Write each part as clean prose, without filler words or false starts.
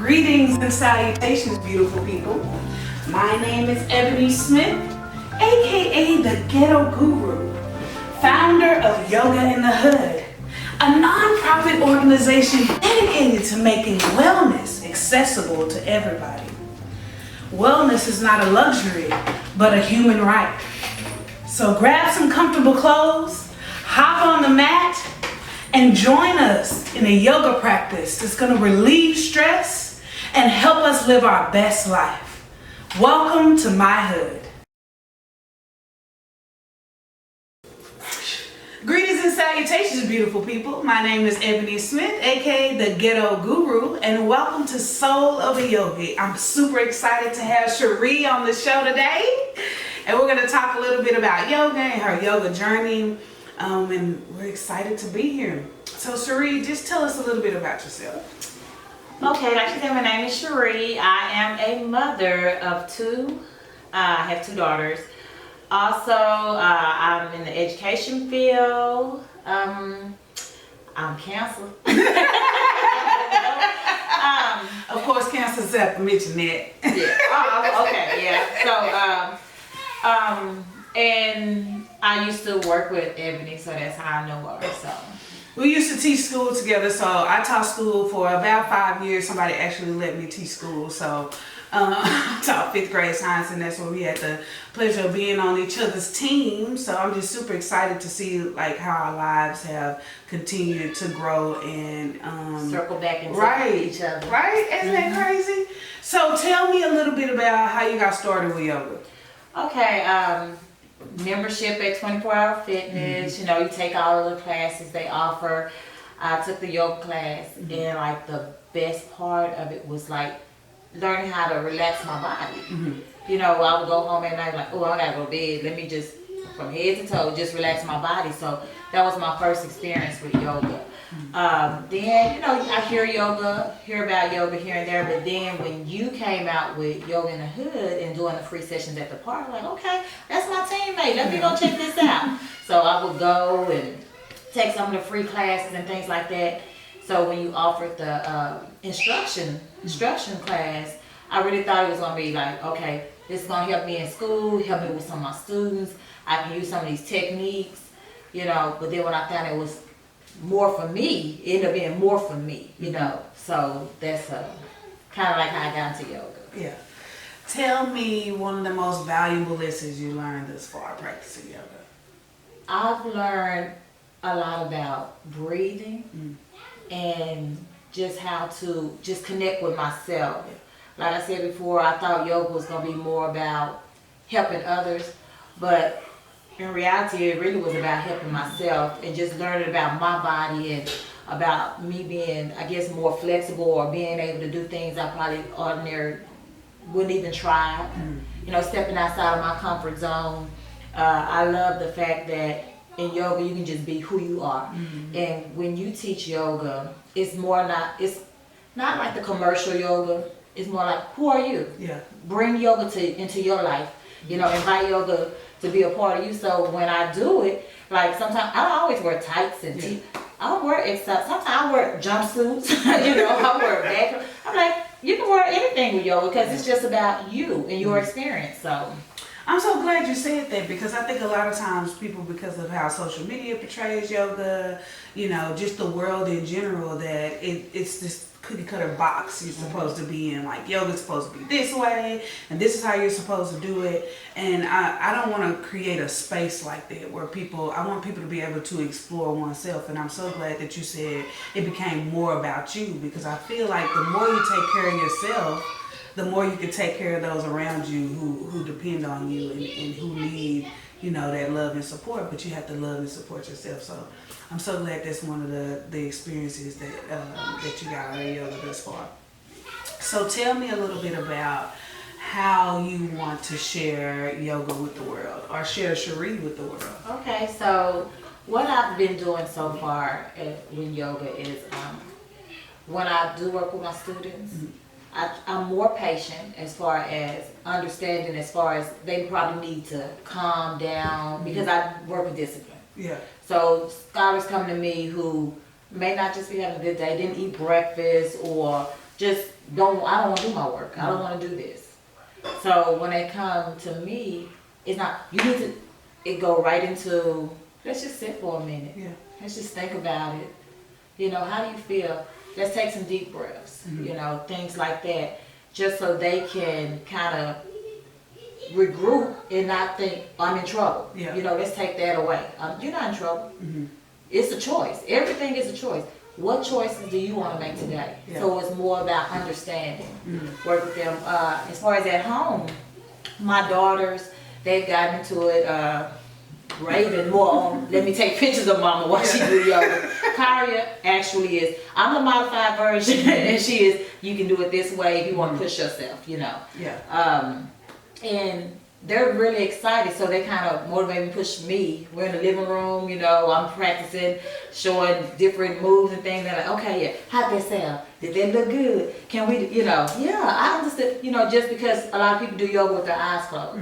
Greetings and salutations, beautiful people. My name is Ebony Smith, aka the Ghetto Guru, founder of Yoga in the Hood, a non-profit organization dedicated to making wellness accessible to everybody. Wellness is not a luxury, but a human right. So grab some comfortable clothes, hop on the mat, and join us in a yoga practice that's going to relieve stress and help us live our best life. Welcome to my hood. Greetings and salutations, beautiful people. My name is Ebony Smith, aka the Ghetto Guru, and welcome to Soul of a Yogi. I'm super excited to have Sherri on the show today, and we're going to talk a little bit about yoga and her yoga journey, and we're excited to be here. So Sherri, just tell us a little bit about yourself. Okay, like you said, my name is Sherri. I am a mother of two. I have two daughters. Also, I'm in the education field. I'm counselor. Of course, counselors have to mention that. Yeah. Oh, okay. Yeah. So, and I used to work with Ebony, so that's how I know her. So. We used to teach school together, so I taught school for about 5 years. Somebody actually let me teach school, so I taught 5th grade science, and that's where we had the pleasure of being on each other's team. So I'm just super excited to see like how our lives have continued to grow and circle back into each other. Right? Isn't that crazy? So tell me a little bit about how you got started with yoga. Okay. Membership at 24 Hour Fitness, you know, you take all of the classes they offer. I took the yoga class, and like the best part of it was like learning how to relax my body. You know, I would go home at night like, oh, I gotta go to bed. Let me just, from head to toe, just relax my body. So that was my first experience with yoga. Then, you know, I hear about yoga here and there, but then when you came out with Yoga in the Hood and doing the free sessions at the park, I'm like, okay, that's my teammate. Let me go check this out. So I would go and take some of the free classes and things like that. So when you offered the instruction class, I really thought it was going to be like, okay, this is going to help me in school, help me with some of my students. I can use some of these techniques, you know, but then when I found it was more for me, it ended up being more for me, you know. So that's kind of like how I got into yoga. Yeah. Tell me one of the most valuable lessons you learned thus far practicing yoga. I've learned a lot about breathing and just how to just connect with myself. Like I said before, I thought yoga was going to be more about helping others, but in reality, it really was about helping myself and just learning about my body and about me being, I guess, more flexible or being able to do things I probably ordinarily wouldn't even try. You know, stepping outside of my comfort zone. I love the fact that in yoga you can just be who you are. And when you teach yoga, it's not like the commercial yoga. It's more like, who are you? Yeah. Bring yoga into your life. You know, invite yoga to be a part of you. So when I do it, like sometimes I don't always wear tights and I don't wear sometimes I wear jumpsuits. You know, I wear a back. I'm like, you can wear anything with yoga because it's just about you and your experience. So I'm so glad you said that, because I think a lot of times people, because of how social media portrays yoga, you know, just the world in general, that it's this cookie cutter box you're supposed to be in. Like, yoga's supposed to be this way, and this is how you're supposed to do it. And I don't want to create a space like that where I want people to be able to explore oneself. And I'm so glad that you said it became more about you, because I feel like the more you take care of yourself, the more you can take care of those around you who depend on you and who need, you know, that love and support. But you have to love and support yourself. So I'm so glad that's one of the experiences that you got out of yoga thus far. So tell me a little bit about how you want to share yoga with the world, or share Sherri with the world. Okay, so what I've been doing so far with yoga is when I do work with my students, I'm more patient as far as understanding, as far as they probably need to calm down, because I work with discipline. Yeah. So scholars come to me who may not just be having a good day, didn't eat breakfast, or I don't want to do my work. I don't want to do this. So when they come to me, it's not, you need to, it go right into, let's just sit for a minute. Yeah. Let's just think about it. You know, how do you feel? Let's take some deep breaths, Mm-hmm. you know, things like that, just so they can kind of regroup and not think, I'm in trouble. Yeah. You know, let's take that away. You're not in trouble. Mm-hmm. It's a choice. Everything is a choice. What choices do you want to make today? Yeah. So it's more about understanding. Mm-hmm. Work with them. As far as at home, my daughters, they've gotten into it. Raven more on, let me take pictures of mama while she do yoga. Karia actually is, I'm the modified version, and she is, you can do it this way if you want to push yourself, you know. Yeah. And they're really excited, so they kind of motivate and push me. We're in the living room, you know, I'm practicing, showing different moves and things. They're like, okay, yeah, how'd that sound? Did that look good? Can we, you know, yeah, I understood, you know, just because a lot of people do yoga with their eyes closed.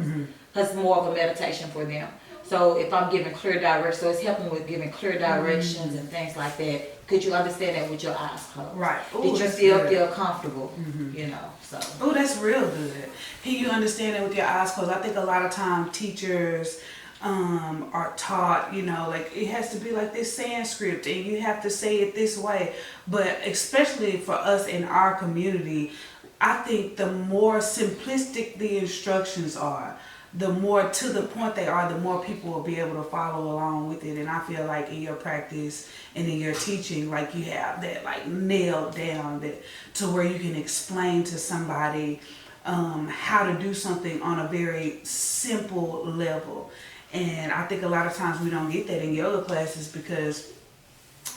Because it's more of a meditation for them. So if I'm giving clear directions, so it's helping with giving clear directions and things like that. Could you understand that with your eyes closed? Right. Ooh, Did you that's still good. feel comfortable? You know, so. Oh, that's real good. Can you understand it with your eyes closed? I think a lot of time teachers are taught, you know, like it has to be like this Sanskrit and you have to say it this way. But especially for us in our community, I think the more simplistic the instructions are, the more to the point they are, the more people will be able to follow along with it. And I feel like in your practice and in your teaching, like you have that like nailed down, that to where you can explain to somebody how to do something on a very simple level. And I think a lot of times we don't get that in yoga classes because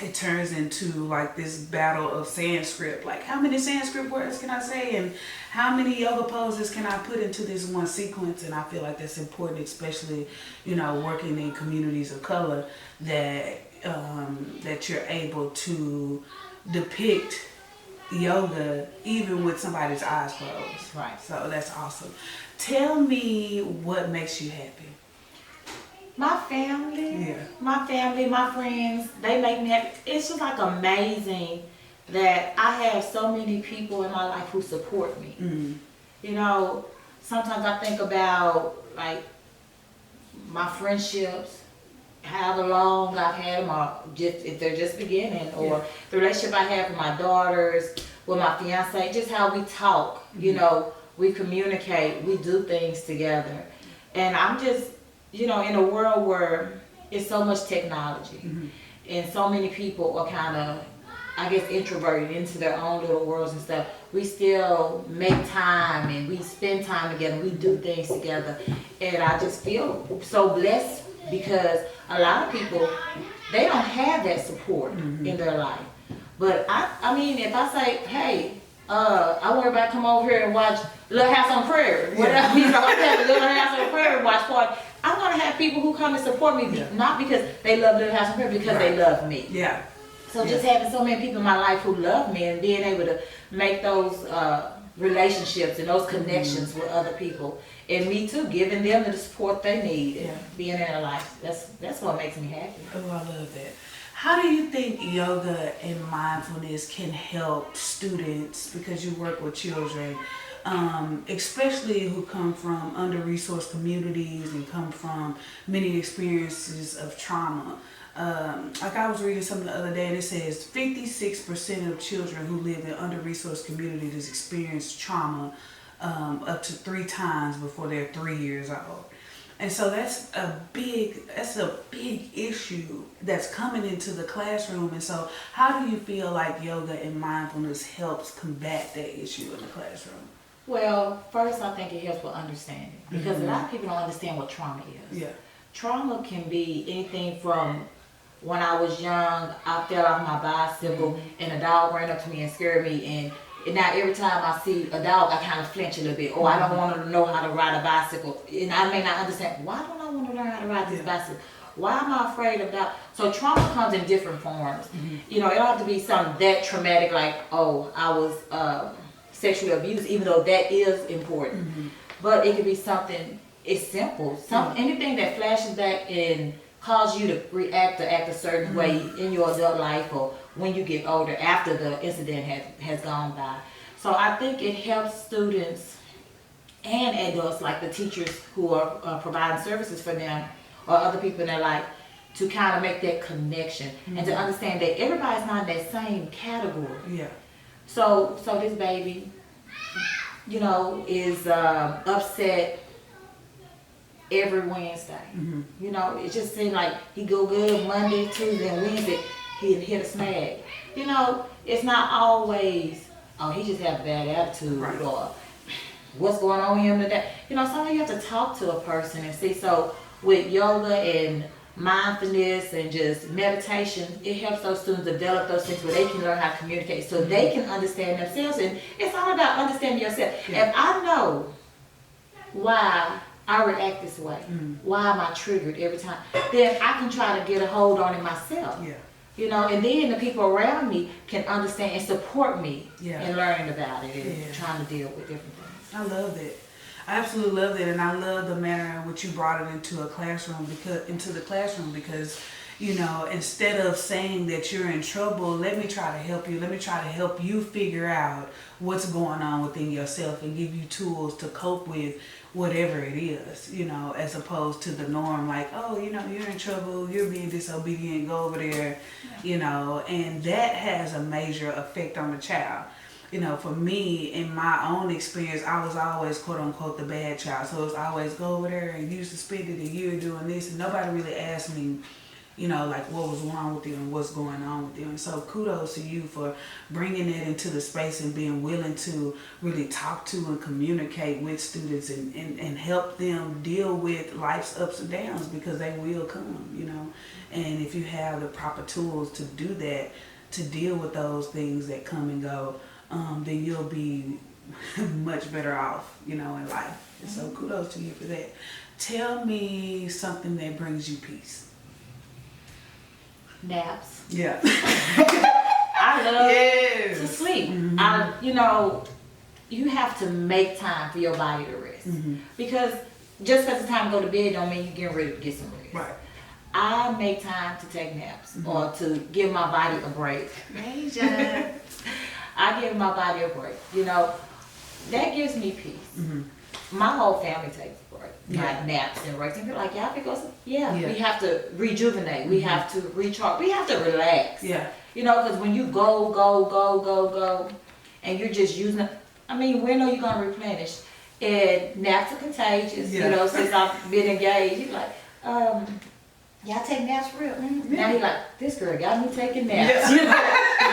it turns into like this battle of Sanskrit. Like, how many Sanskrit words can I say? And how many yoga poses can I put into this one sequence? And I feel like that's important, especially, you know, working in communities of color, that that you're able to depict yoga even with somebody's eyes closed. Right. So that's awesome. Tell me what makes you happy. My family, Yeah. my friends, they make me happy. It's just like amazing that I have so many people in my life who support me. Mm. You know, sometimes I think about like my friendships, however long I've had them, or just if they're just beginning, or the relationship I have with my daughters, with my fiance, just how we talk. You know, we communicate, we do things together, and I'm just, you know, in a world where it's so much technology and so many people are kind of, I guess, introverted into their own little worlds and stuff, we still make time and we spend time together, we do things together. And I just feel so blessed because a lot of people, they don't have that support in their life. But I mean, if I say, hey, I want everybody to come over here and watch Little House on Prairie, whatever, you know, I have a Little House on Prairie watch party, I'm gonna have people who come and support me, not because they love Little House on Prairie, because they love me. Yeah. So just having so many people in my life who love me and being able to make those relationships and those connections with other people, and me too, giving them the support they need and being in their life, that's what makes me happy. Oh, I love that. How do you think yoga and mindfulness can help students, because you work with children, especially who come from under-resourced communities and come from many experiences of trauma? Like I was reading something the other day and it says 56% of children who live in under-resourced communities experience trauma up to 3 times before they're 3 years old. And so that's a big issue that's coming into the classroom. And so how do you feel like yoga and mindfulness helps combat that issue in the classroom? Well, first I think it helps with understanding, because a lot of people don't understand what trauma is. Yeah. Trauma can be anything from when I was young, I fell off my bicycle and a dog ran up to me and scared me, and now every time I see a dog, I kind of flinch a little bit. Oh, I don't want to know how to ride a bicycle. And I may not understand, why don't I want to learn how to ride this bicycle? Why am I afraid of that? So trauma comes in different forms. You know, it don't have to be something that traumatic like, oh, I was sexually abused, even though that is important. But it could be something, it's simple. Anything that flashes back and cause you to react or act a certain way in your adult life or when you get older after the incident has gone by. So I think it helps students and adults, like the teachers who are providing services for them or other people in their life, to kind of make that connection and to understand that everybody's not in that same category. Yeah. So this baby, you know, is upset every Wednesday. You know, it just seemed like he go good Monday, Tuesday, and Wednesday he'd hit a snag. You know, it's not always, oh, he just have a bad attitude, Right. or what's going on with him today. You know, sometimes you have to talk to a person and see. So with yoga and mindfulness and just meditation, it helps those students develop those things where they can learn how to communicate so they can understand themselves. And it's all about understanding yourself. Yeah. If I know why I react this way, why am I triggered every time, then I can try to get a hold on it myself. Yeah. You know, and then the people around me can understand and support me Yeah. in learning about it and Yeah. trying to deal with different things. I love that. I absolutely love that, and I love the manner in which you brought it into the classroom because, you know, instead of saying that you're in trouble, let me try to help you. Let me try to help you figure out what's going on within yourself and give you tools to cope with whatever it is, you know, as opposed to the norm, like, oh, you know, you're in trouble, you're being disobedient, go over there, you know, and that has a major effect on the child. You know, for me, in my own experience, I was always, quote unquote, the bad child. So it was always go over there and you suspended and you're doing this. And nobody really asked me, you know, like what was wrong with you and what's going on with you. And so kudos to you for bringing it into the space and being willing to really talk to and communicate with students and help them deal with life's ups and downs, because they will come, you know. And if you have the proper tools to do that, to deal with those things that come and go, then you'll be much better off, you know, in life. And so kudos to you for that. Tell me something that brings you peace. Naps. Yeah. I love Yes. to sleep. Mhm. You know, you have to make time for your body to rest. Mhm. Because just because it's time to go to bed don't mean you're getting ready to get some rest. Right. I make time to take naps or to give my body a break. I give my body a break. You know, that gives me peace. My whole family takes a break, like naps and breaks. And they're like, yeah, because we have to rejuvenate. We have to recharge. We have to relax. Yeah. You know, because when you go, and you're just using it, I mean, when are you going to replenish? And naps are contagious. Yeah. You know, since I've been engaged, he's like, y'all take naps for real? Now he's like, this girl got me taking naps. You know?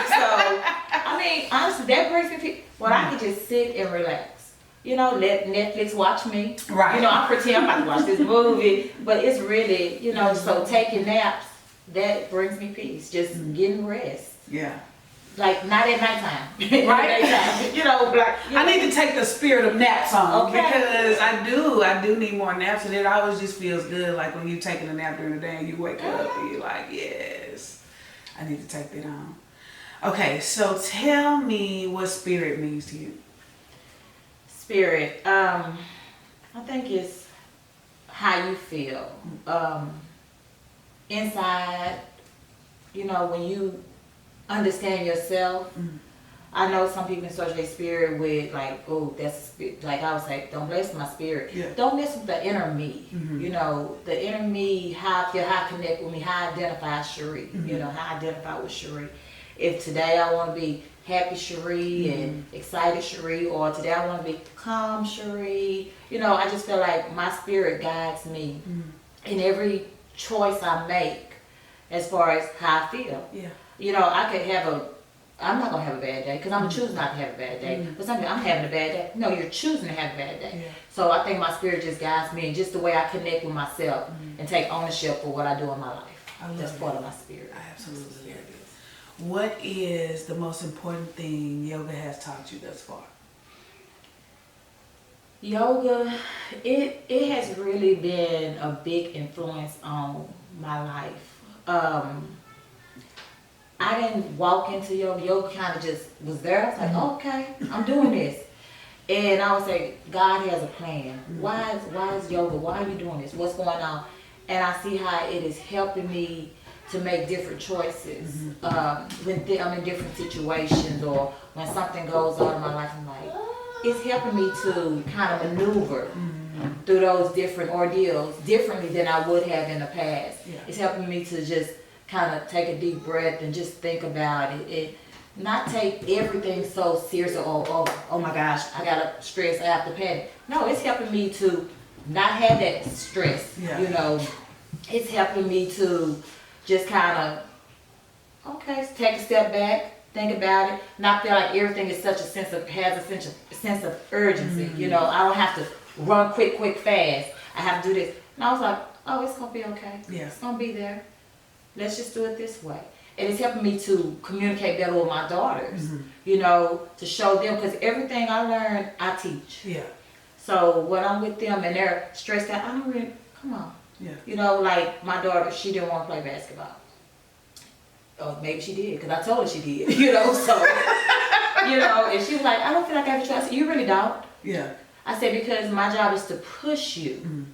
So, I mean, honestly, that brings me peace. When I can just sit and relax. You know, let Netflix watch me. Right. You know, I pretend I'm about to watch this movie, but it's really, you know, so taking naps, that brings me peace. Just getting rest. Yeah. Like, not at nighttime. Right. Nighttime. You know, like, I need to take the spirit of naps on, Okay. because I do need more naps, and it always just feels good, like when you're taking a nap during the day and you wake up and you're like, yes, I need to take that on. Okay, so tell me what spirit means to you. Spirit, I think it's how you feel. Inside, you know, when you understand yourself. I know some people associate their spirit with like, oh, that's spirit. Like I would say, don't mess with my spirit. Yeah. Don't mess with the inner me. You know, the inner me, how I feel, how I connect with me, how I identify as Sherri. You know, how I identify with Sherri. If today I want to be happy Sherri and excited Sherri, or today I want to be calm Sherri, you know, I just feel like my spirit guides me in every choice I make as far as how I feel. Yeah. You know, I could have I'm not going to have a bad day because I'm choosing not to have a bad day. But sometimes I'm having a bad day. No, you're choosing to have a bad day. Yeah. So I think my spirit just guides me, and just the way I connect with myself and take ownership for what I do in my life. I love That's it. part of my spirit. I absolutely love it. What is the most important thing yoga has taught you thus far? Yoga, it has really been a big influence on my life. I didn't walk into yoga. Yoga kind of just was there. I was like, okay, I'm doing this. And I would say, God has a plan. Why is yoga? Why are you doing this? What's going on? And I see how it is helping me to make different choices when I'm in different situations, or when something goes on in my life. I'm like, it's helping me to kind of maneuver through those different ordeals differently than I would have in the past. Yeah. It's helping me to just kind of take a deep breath and just think about it. Not take everything so serious, or oh my gosh, I gotta stress, I have to panic. No, it's helping me to not have that stress. Yeah. You know, it's helping me to just kind of, okay, take a step back, think about it, not feel like everything is has a sense of urgency. You know, I don't have to run quick, fast. I have to do this. And I was like, oh, it's gonna be okay. Yeah. It's gonna be there. Let's just do it this way. And it's helping me to communicate better with my daughters, you know, to show them, because everything I learn, I teach. Yeah. So when I'm with them and they're stressed out, I don't really, come on. Yeah. You know, like my daughter, she didn't want to play basketball. Or maybe she did, because I told her she did, you know, so, you know, and she was like, I don't feel like I have a choice. I said, you really don't? Yeah. I said, because my job is to push you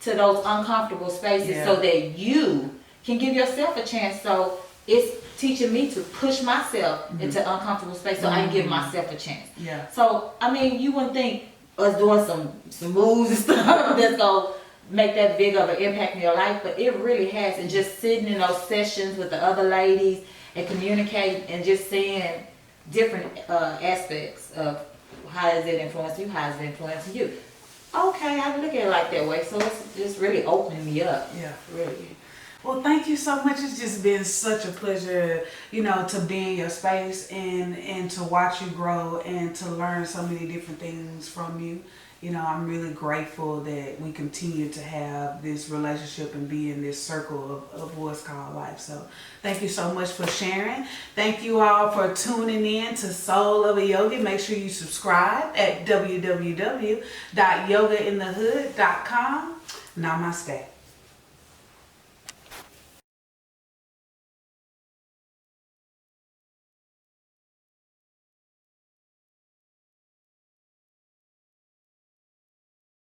to those uncomfortable spaces so that you can give yourself a chance. So it's teaching me to push myself into uncomfortable space so I can give myself a chance. Yeah. So, I mean, you wouldn't think us doing some moves and stuff that's going to make that big of an impact in your life, but it really has. And just sitting in those sessions with the other ladies and communicating and just seeing different aspects of how does it influence you, how is it influencing you. Okay, I look at it like that way. So it's just really opening me up. Yeah. Really. Well, thank you so much. It's just been such a pleasure, you know, to be in your space and to watch you grow and to learn so many different things from you. You know, I'm really grateful that we continue to have this relationship and be in this circle of what's called life. So thank you so much for sharing. Thank you all for tuning in to Soul of a Yogi. Make sure you subscribe at www.yogainthehood.com. Namaste.